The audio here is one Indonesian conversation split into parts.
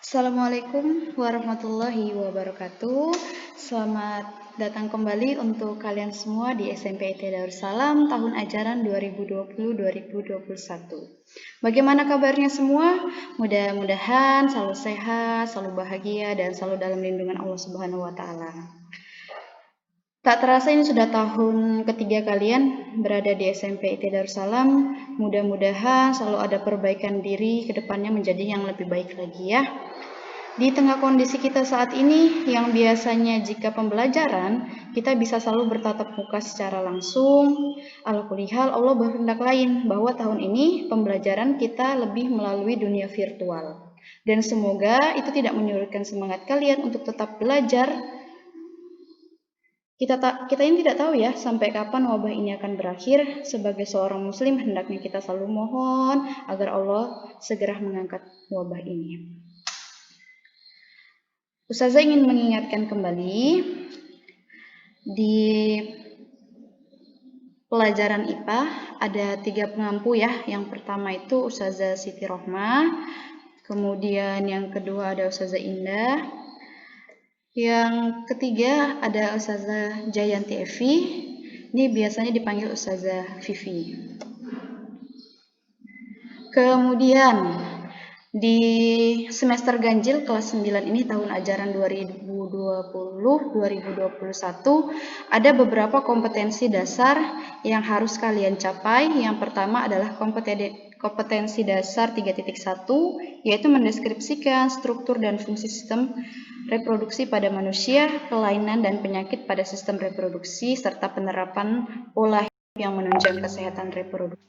Assalamualaikum warahmatullahi wabarakatuh. Selamat datang kembali untuk kalian semua di SMP IT Darussalam tahun ajaran 2020-2021. Bagaimana kabarnya semua? Mudah-mudahan selalu sehat, selalu bahagia, dan selalu dalam lindungan Allah Subhanahu wa Ta'ala. Tak terasa ini sudah tahun ketiga kalian berada di SMP IT Darussalam. Mudah-mudahan selalu ada perbaikan diri ke depannya menjadi yang lebih baik lagi ya. Di tengah kondisi kita saat ini yang biasanya jika pembelajaran kita bisa selalu bertatap muka secara langsung, ala kulli hal Allah berkehendak lain bahwa tahun ini pembelajaran kita lebih melalui dunia virtual. Dan semoga itu tidak menyurutkan semangat kalian untuk tetap belajar. Kita ini tidak tahu ya sampai kapan wabah ini akan berakhir. Sebagai seorang muslim hendaknya kita selalu mohon agar Allah segera mengangkat wabah ini. Ustazah ingin mengingatkan kembali di pelajaran IPA ada 3 pengampu ya. Yang pertama itu Ustazah Siti Rohmah, kemudian yang kedua ada Ustazah Indah, yang ketiga ada Ustazah Jayanti Evi. Ini biasanya dipanggil Ustazah Vivi. Kemudian di semester ganjil kelas 9 ini tahun ajaran 2020-2021 ada beberapa kompetensi dasar yang harus kalian capai. Yang pertama adalah kompetensi dasar 3.1 yaitu mendeskripsikan struktur dan fungsi sistem reproduksi pada manusia, kelainan dan penyakit pada sistem reproduksi, serta penerapan pola hidup yang menunjang kesehatan reproduksi.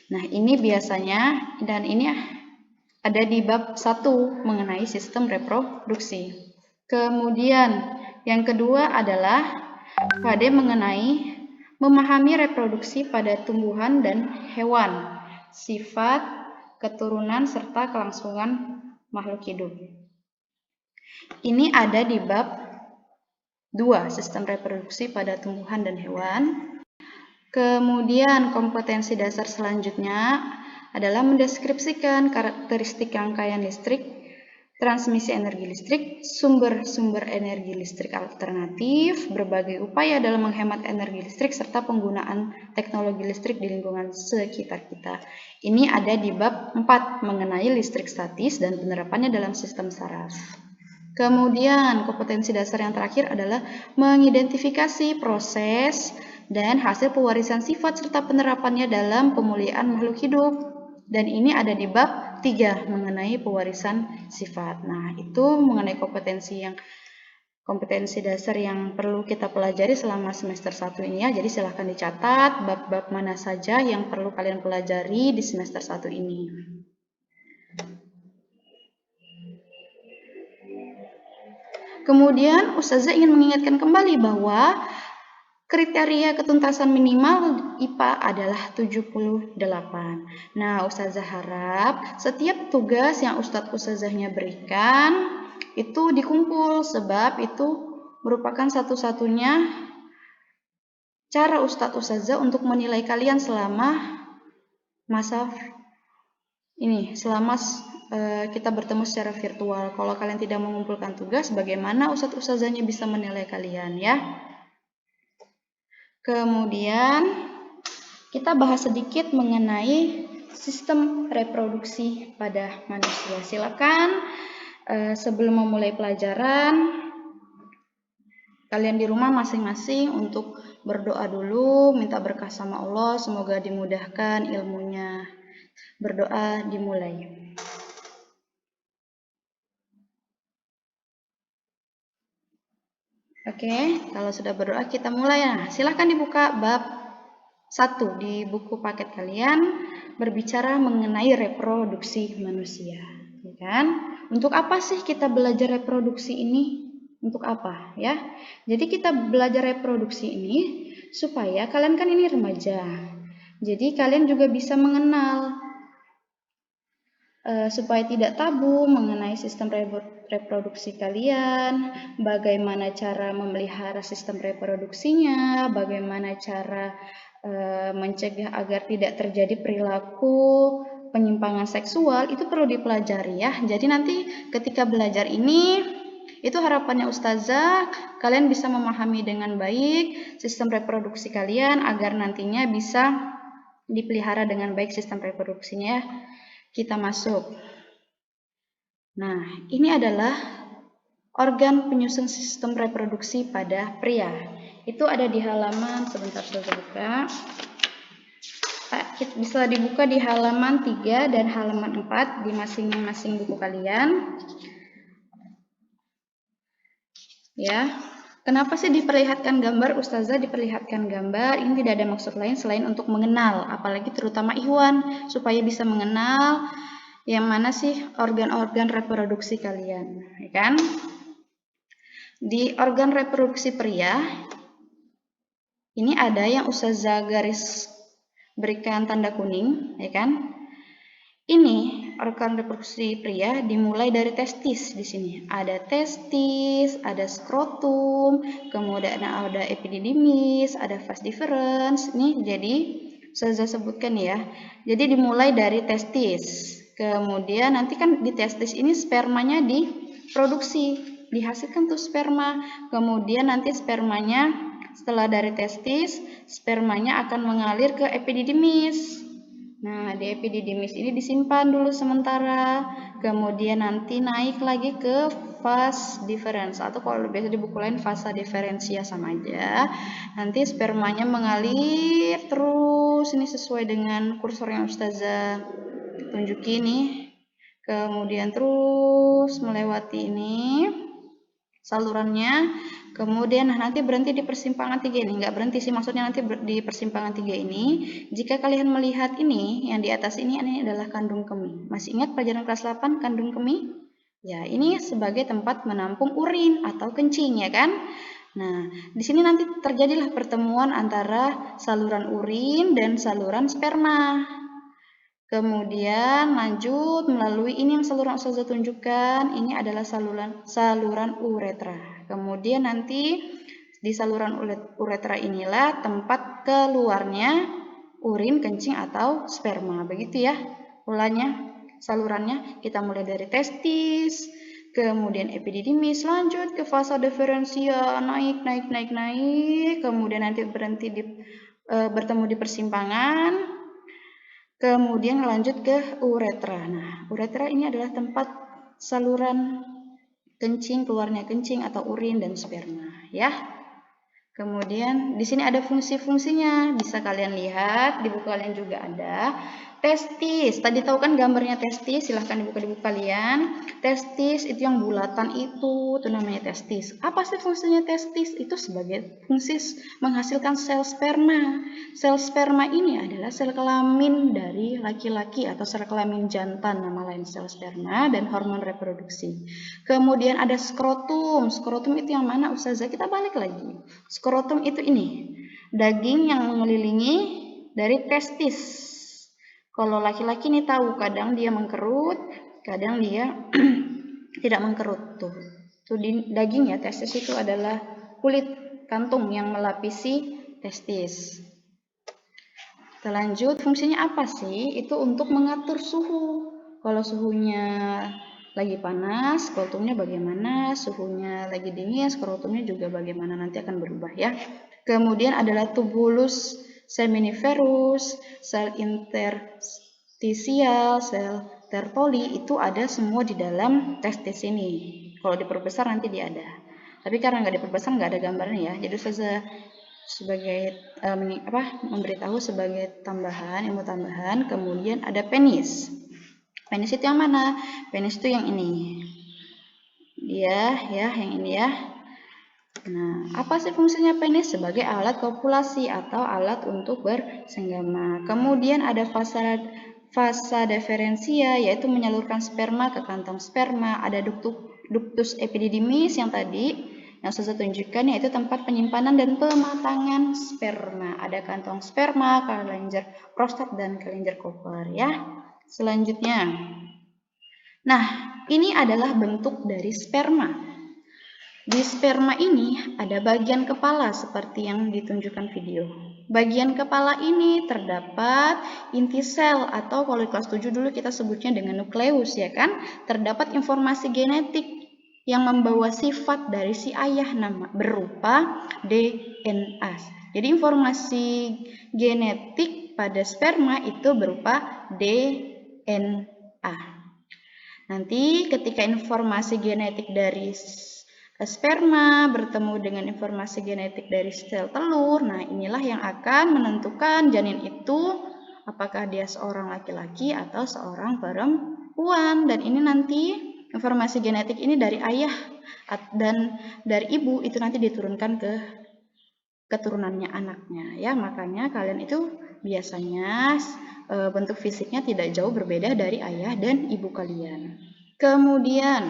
Nah, ini biasanya dan ini ada di bab 1 mengenai sistem reproduksi. Kemudian yang kedua adalah KD mengenai memahami reproduksi pada tumbuhan dan hewan, sifat, keturunan, serta kelangsungan makhluk hidup. Ini ada di bab 2, sistem reproduksi pada tumbuhan dan hewan. Kemudian kompetensi dasar selanjutnya adalah mendeskripsikan karakteristik rangkaian listrik, transmisi energi listrik, sumber-sumber energi listrik alternatif, berbagai upaya dalam menghemat energi listrik, serta penggunaan teknologi listrik di lingkungan sekitar kita. Ini ada di bab 4 mengenai listrik statis dan penerapannya dalam sistem saraf. Kemudian kompetensi dasar yang terakhir adalah mengidentifikasi proses dan hasil pewarisan sifat serta penerapannya dalam pemulihan makhluk hidup. Dan ini ada di bab 3 mengenai pewarisan sifat. Nah, itu mengenai kompetensi dasar yang perlu kita pelajari selama semester 1 ini ya. Jadi silahkan dicatat bab-bab mana saja yang perlu kalian pelajari di semester 1 ini. Kemudian Ustazah ingin mengingatkan kembali bahwa kriteria ketuntasan minimal IPA adalah 78. Nah, Ustazah harap setiap tugas yang Ustazahnya berikan itu dikumpul, sebab itu merupakan satu-satunya cara Ustazah untuk menilai kalian selama masa ini, selama kita bertemu secara virtual. Kalau kalian tidak mengumpulkan tugas, bagaimana Ustazahnya bisa menilai kalian ya? Kemudian kita bahas sedikit mengenai sistem reproduksi pada manusia. Silakan sebelum memulai pelajaran, kalian di rumah masing-masing untuk berdoa dulu, minta berkah sama Allah, semoga dimudahkan ilmunya. Berdoa dimulai. Oke, kalau sudah berdoa kita mulai. Nah, silahkan dibuka bab 1 di buku paket kalian, berbicara mengenai reproduksi manusia, ya kan? Untuk apa sih kita belajar reproduksi ini? Untuk apa ya? Jadi kita belajar reproduksi ini supaya kalian kan ini remaja. Jadi kalian juga bisa mengenal supaya tidak tabu mengenai sistem reproduksi kalian, bagaimana cara memelihara sistem reproduksinya, bagaimana cara mencegah agar tidak terjadi perilaku penyimpangan seksual itu perlu dipelajari ya. Jadi nanti ketika belajar ini, itu harapannya Ustazah kalian bisa memahami dengan baik sistem reproduksi kalian agar nantinya bisa dipelihara dengan baik sistem reproduksinya. Kita masuk. Nah, ini adalah organ penyusun sistem reproduksi pada pria. Itu ada di halaman, sebentar saya buka. Bisa dibuka di halaman 3 dan halaman 4 di masing-masing buku kalian. Ya. Kenapa sih diperlihatkan gambar? Ustazah diperlihatkan gambar, ini tidak ada maksud lain selain untuk mengenal, apalagi terutama Ikhwan, supaya bisa mengenal yang mana sih organ-organ reproduksi kalian, ya kan? Di organ reproduksi pria, ini ada yang Ustazah garis berikan tanda kuning, ya kan? Ini organ reproduksi pria dimulai dari testis di sini. Ada testis, ada skrotum, kemudian ada epididymis, ada vas deferens. Nih, jadi saya sebutkan ya. Jadi dimulai dari testis. Kemudian nanti kan di testis ini spermanya diproduksi, dihasilkan tuh sperma. Kemudian nanti spermanya setelah dari testis, spermanya akan mengalir ke epididymis. Nah, di epididymis ini disimpan dulu sementara, kemudian nanti naik lagi ke vas deferens, atau kalau biasa di buku lain vasa deferensia, sama aja. Nanti spermanya mengalir terus, ini sesuai dengan kursor yang Ustazah tunjukin nih. Kemudian terus melewati ini salurannya. Kemudian nanti berhenti di persimpangan 3 ini. Nggak berhenti sih, maksudnya nanti di persimpangan 3 ini. Jika kalian melihat ini, yang di atas ini adalah kandung kemih. Masih ingat pelajaran kelas 8 kandung kemih? Ya, ini sebagai tempat menampung urin atau kencing, ya kan? Nah, di sini nanti terjadilah pertemuan antara saluran urin dan saluran sperma. Kemudian lanjut melalui ini yang saluran Ustazah tunjukkan, ini adalah saluran uretra. Kemudian nanti di saluran uretra inilah tempat keluarnya urin, kencing atau sperma. Begitu ya polanya, salurannya. Kita mulai dari testis, kemudian epididymis, lanjut ke vasa deferensia, naik, kemudian nanti berhenti bertemu di persimpangan. Kemudian lanjut ke uretra. Nah, uretra ini adalah tempat saluran kencing, keluarnya kencing atau urin dan sperma, ya. Kemudian di sini ada fungsi-fungsinya, bisa kalian lihat di buku kalian juga ada. Testis, tadi tahu kan gambarnya testis, silahkan dibuka di buku kalian. Testis itu yang bulatan itu namanya testis. Apa sih fungsinya testis? Itu sebagai fungsi menghasilkan sel sperma. Sel sperma ini adalah sel kelamin dari laki-laki atau sel kelamin jantan, nama lain sel sperma, dan hormon reproduksi. Kemudian ada skrotum. Skrotum itu yang mana Ustazah? Kita balik lagi. Skrotum itu ini, daging yang mengelilingi dari testis. Kalau laki-laki nih tahu, kadang dia mengkerut, kadang dia tidak mengkerut. Tuh daging ya, testis itu adalah kulit kantung yang melapisi testis. Kita lanjut, fungsinya apa sih? Itu untuk mengatur suhu. Kalau suhunya lagi panas, skrotumnya bagaimana? Suhunya lagi dingin, skrotumnya juga bagaimana? Nanti akan berubah ya. Kemudian adalah tubulus seminiferus, sel interstisial, sel tertoli, itu ada semua di dalam testis ini. Kalau diperbesar nanti dia ada. Tapi karena nggak diperbesar nggak ada gambarnya ya. Jadi saya sebagai memberitahu sebagai tambahan, ilmu tambahan. Kemudian ada penis. Penis itu yang mana? Penis itu yang ini. Dia ya, yang ini ya. Nah, apa sih fungsinya penis? Sebagai alat kopulasi atau alat untuk bersenggama. Kemudian ada vasa deferensia, yaitu menyalurkan sperma ke kantong sperma. Ada ductus epididymis yang tadi yang saya tunjukkan, yaitu tempat penyimpanan dan pematangan sperma. Ada kantong sperma, kelenjar prostat, dan kelenjar Cooper ya. Selanjutnya, nah ini adalah bentuk dari sperma. Di sperma ini ada bagian kepala seperti yang ditunjukkan video. Bagian kepala ini terdapat inti sel atau kalau di kelas 7 dulu kita sebutnya dengan nukleus ya kan. Terdapat informasi genetik yang membawa sifat dari si ayah nama berupa DNA. Jadi informasi genetik pada sperma itu berupa DNA. Nanti ketika informasi genetik dari sperma bertemu dengan informasi genetik dari sel telur, nah inilah yang akan menentukan janin itu apakah dia seorang laki-laki atau seorang perempuan. Dan ini nanti informasi genetik ini dari ayah dan dari ibu itu nanti diturunkan ke keturunannya anaknya ya. Makanya kalian itu biasanya bentuk fisiknya tidak jauh berbeda dari ayah dan ibu kalian. Kemudian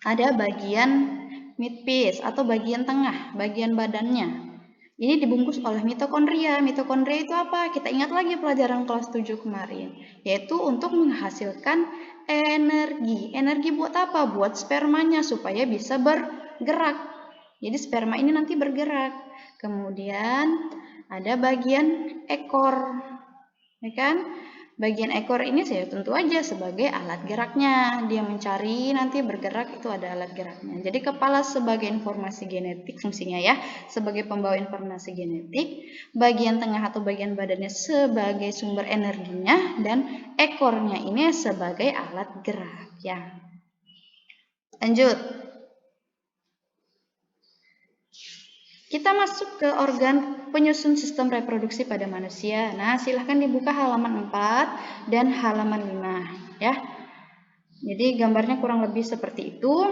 ada bagian midpiece atau bagian tengah, bagian badannya. Ini dibungkus oleh mitokondria. Mitokondria itu apa? Kita ingat lagi pelajaran kelas 7 kemarin, yaitu untuk menghasilkan energi. Energi buat apa? Buat spermanya supaya bisa bergerak. Jadi sperma ini nanti bergerak. Kemudian ada bagian ekor, ya kan? Bagian ekor ini saya tentu aja sebagai alat geraknya. Dia mencari nanti bergerak itu ada alat geraknya. Jadi kepala sebagai informasi genetik fungsinya ya, sebagai pembawa informasi genetik. Bagian tengah atau bagian badannya sebagai sumber energinya dan ekornya ini sebagai alat gerak ya. Lanjut. Kita masuk ke organ penyusun sistem reproduksi pada manusia. Nah, silahkan dibuka halaman 4 dan halaman 5 ya. Jadi gambarnya kurang lebih seperti itu.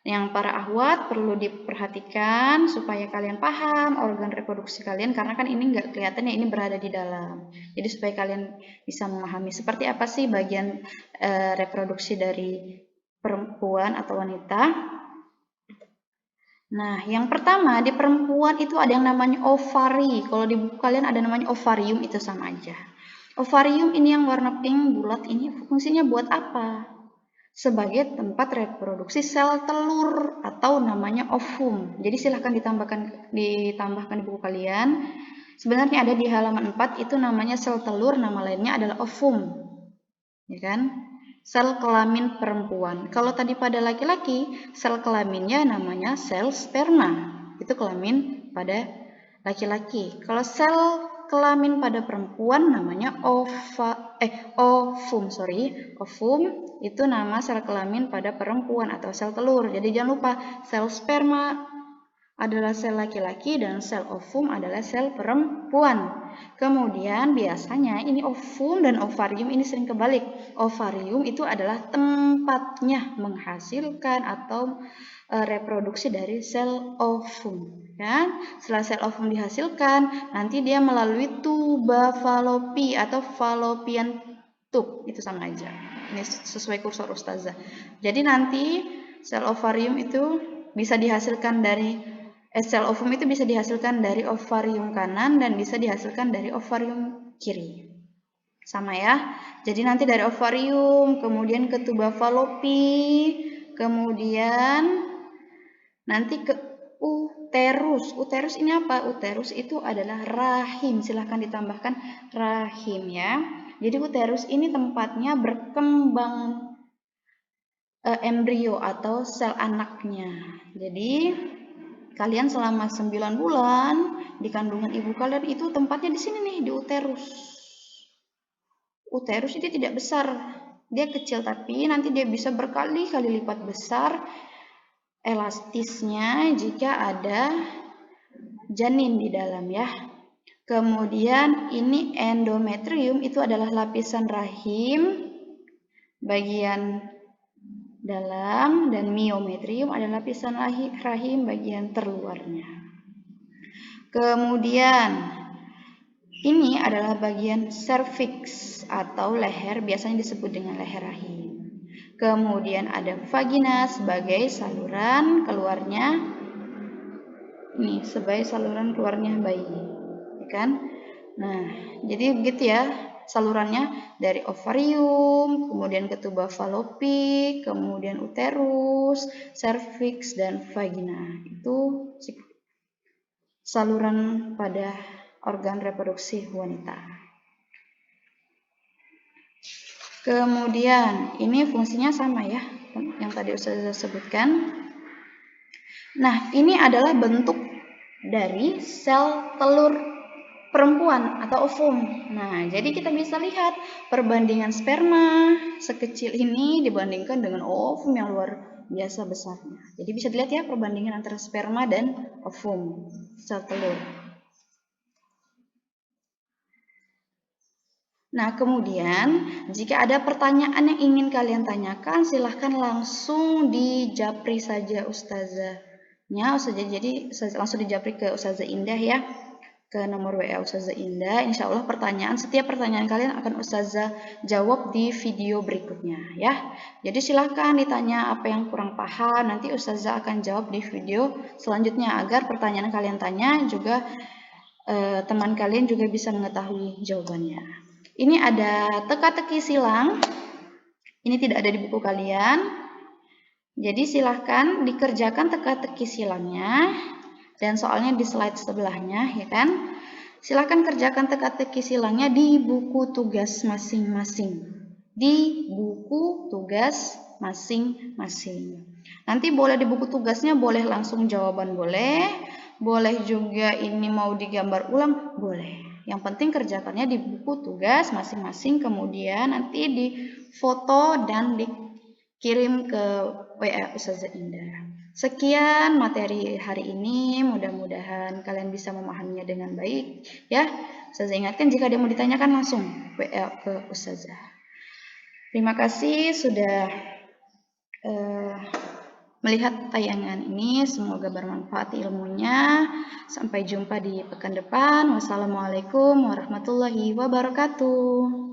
Yang para ahwat perlu diperhatikan supaya kalian paham organ reproduksi kalian, karena kan ini nggak kelihatan ya, ini berada di dalam. Jadi supaya kalian bisa memahami seperti apa sih bagian reproduksi dari perempuan atau wanita. Nah, yang pertama di perempuan itu ada yang namanya ovari. Kalau di buku kalian ada namanya ovarium, itu sama aja. Ovarium ini yang warna pink bulat ini fungsinya buat apa? Sebagai tempat reproduksi sel telur atau namanya ovum. Jadi silahkan ditambahkan di buku kalian. Sebenarnya ada di halaman 4 itu namanya sel telur, nama lainnya adalah ovum. Ya kan? Sel kelamin perempuan. Kalau tadi pada laki-laki, sel kelaminnya namanya sel sperma. Itu kelamin pada laki-laki. Kalau sel kelamin pada perempuan namanya ovum. Ovum itu nama sel kelamin pada perempuan atau sel telur. Jadi jangan lupa, sel sperma adalah sel laki-laki dan sel ovum adalah sel perempuan. Kemudian biasanya ini ovum dan ovarium ini sering kebalik. Ovarium itu adalah tempatnya menghasilkan atau reproduksi dari sel ovum. Ya. Setelah sel ovum dihasilkan, nanti dia melalui tuba falopi atau fallopian tube, itu sama aja. Ini sesuai kursor ustazah. Jadi nanti sel ovarium itu bisa dihasilkan dari sel ovum itu bisa dihasilkan dari ovarium kanan dan bisa dihasilkan dari ovarium kiri. Sama ya. Jadi nanti dari ovarium, kemudian ke tuba falopi, kemudian nanti ke uterus. Uterus ini apa? Uterus itu adalah rahim. Silahkan ditambahkan rahim ya. Jadi uterus ini tempatnya berkembang embrio atau sel anaknya. Jadi kalian selama 9 bulan di kandungan ibu kalian itu tempatnya di sini nih, di uterus. Uterus ini tidak besar, dia kecil, tapi nanti dia bisa berkali-kali lipat besar elastisnya jika ada janin di dalam ya. Kemudian ini endometrium, itu adalah lapisan rahim bagian dalam, dan miometrium adalah lapisan rahim bagian terluarnya. Kemudian ini adalah bagian serviks atau leher, biasanya disebut dengan leher rahim. Kemudian ada vagina sebagai saluran keluarnya, ini sebagai saluran keluarnya bayi, ya kan? Nah, jadi begitu ya salurannya, dari ovarium, kemudian ke tuba falopi, kemudian uterus, serviks, dan vagina. Itu saluran pada organ reproduksi wanita. Kemudian ini fungsinya sama ya, yang tadi Ustazah sebutkan. Nah, ini adalah bentuk dari sel telur perempuan atau ovum. Nah, jadi kita bisa lihat perbandingan sperma sekecil ini dibandingkan dengan ovum yang luar biasa besarnya. Jadi bisa dilihat ya perbandingan antara sperma dan ovum, sel telur. Nah, kemudian jika ada pertanyaan yang ingin kalian tanyakan, silahkan langsung dijapri saja Ustazahnya. Jadi langsung dijapri ke Ustazah Indah ya, ke nomor WA Ustazah Indah. Insya Allah setiap pertanyaan kalian akan Ustazah jawab di video berikutnya ya. Jadi silahkan ditanya apa yang kurang paham, nanti Ustazah akan jawab di video selanjutnya agar pertanyaan kalian tanya juga teman kalian juga bisa mengetahui jawabannya. Ini ada teka-teki silang. Ini tidak ada di buku kalian. Jadi silahkan dikerjakan teka-teki silangnya. Dan soalnya di slide sebelahnya, ya kan? Silahkan kerjakan teka-teki silangnya di buku tugas masing-masing. Di buku tugas masing-masing. Nanti boleh di buku tugasnya, boleh langsung jawaban boleh juga ini mau digambar ulang, boleh. Yang penting kerjakannya di buku tugas masing-masing, kemudian nanti difoto dan dikirim ke WA Ustazah Indah. Sekian materi hari ini, mudah-mudahan kalian bisa memahaminya dengan baik ya. Ustazah ingatkan jika ada yang mau ditanyakan langsung WA ke Ustazah. Terima kasih sudah melihat tayangan ini, semoga bermanfaat ilmunya. Sampai jumpa di pekan depan. Wassalamualaikum warahmatullahi wabarakatuh.